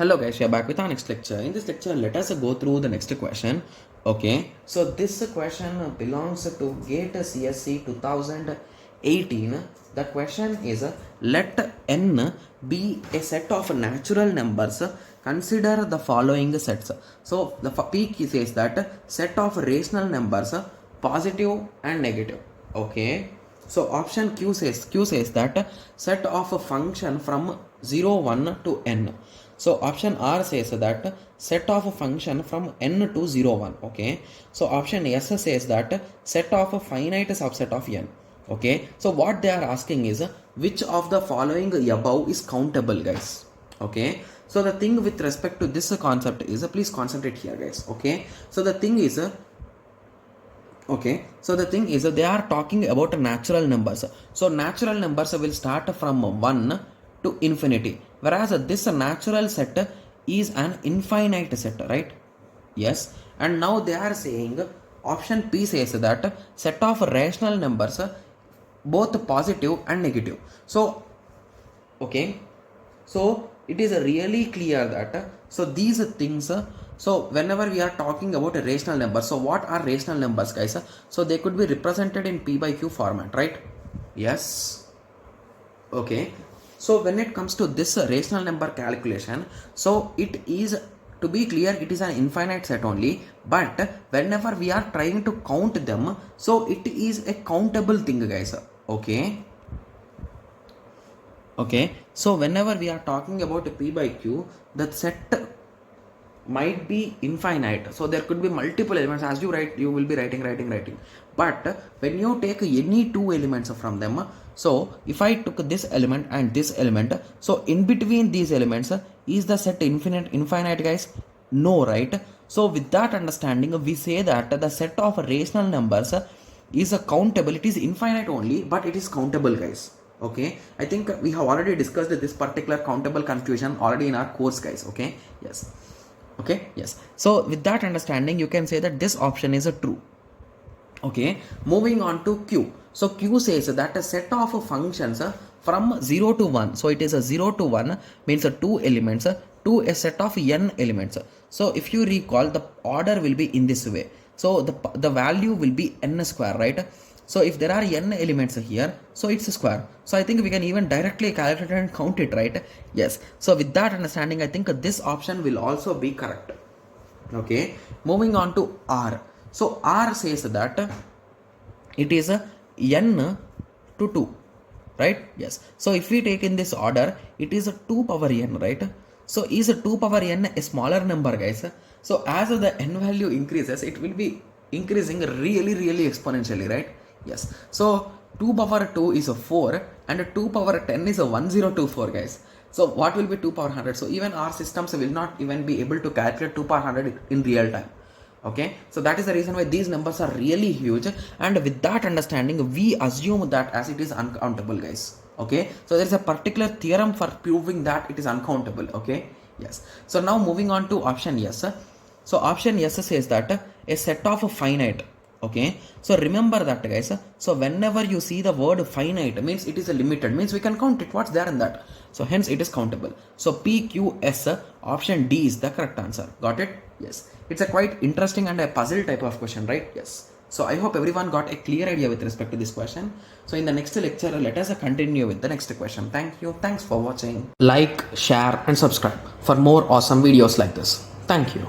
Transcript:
Hello guys, we are back with our next lecture. In this lecture, let us go through the next question. Okay, so this question belongs to GATE CSC 2018. The question is, let n be a set of natural numbers. Consider the following sets. So the P says that set of rational numbers, positive and negative. Okay, so option Q says that set of a function from 0 1 to n. So option R says that set of a function from n to 0 1. Okay, so option S says that set of a finite subset of n. Okay, so what they are asking is which of the following above is countable, guys. Okay, so the thing with respect to this concept is, please concentrate here, guys. Okay, so the thing is they are talking about natural numbers. So natural numbers will start from 1 to infinity, whereas this natural set is an infinite set, right? Yes, and now they are saying option P says that set of rational numbers, both positive and negative. So okay, so it is really clear that so these things, so whenever we are talking about a rational number, so what are rational numbers, guys? So they could be represented in P by Q format, right? Yes. Okay, so when it comes to this rational number calculation, so it is, to be clear, it is an infinite set only, but whenever we are trying to count them, so it is a countable thing, guys. Okay, so whenever we are talking about P by Q, the set might be infinite, so there could be multiple elements. As you write, you will be writing, but when you take any two elements from them, so if I took this element and this element, so in between these elements, is the set infinite, guys? No, right? So with that understanding, we say that the set of rational numbers is a countable. It is infinite only, but it is countable, guys. Okay, I think we have already discussed this particular countable confusion already in our course, guys. Okay, yes. Okay, yes. So with that understanding, you can say that this option is a true. Okay, moving on to Q. So Q says that a set of functions from 0 to 1. So it is a 0 to 1 means two elements to a set of n elements. So if you recall, the order will be in this way. So the value will be n square, right? So if there are n elements here, so it's a square. So I think we can even directly calculate and count it, right? Yes. So with that understanding, I think this option will also be correct. Okay, moving on to R. So R says that it is a n to 2, right? Yes. So if we take in this order, it is a 2 power n, right? So is a 2 power n a smaller number, guys? So as the n value increases, it will be increasing really exponentially, right? Yes. So 2 power 2 is a 4 and 2 power 10 is a 1024, guys. So what will be 2 power 100? So even our systems will not even be able to calculate 2 power 100 in real time. Okay, so that is the reason why these numbers are really huge, and with that understanding, we assume that as it is uncountable, guys. Okay, so there is a particular theorem for proving that it is uncountable. Okay, yes. So now moving on to option yes. So option yes says that a set of finite. Okay, so remember that, guys. So whenever you see the word finite, means it is a limited, means we can count it, what's there in that. So hence it is countable. So PQS, option D is the correct answer. Got it? Yes. It's a quite interesting and a puzzle type of question, right? Yes. So I hope everyone got a clear idea with respect to this question. So in the next lecture, let us continue with the next question. Thank you. Thanks for watching. Like, share and subscribe for more awesome videos like this. Thank you.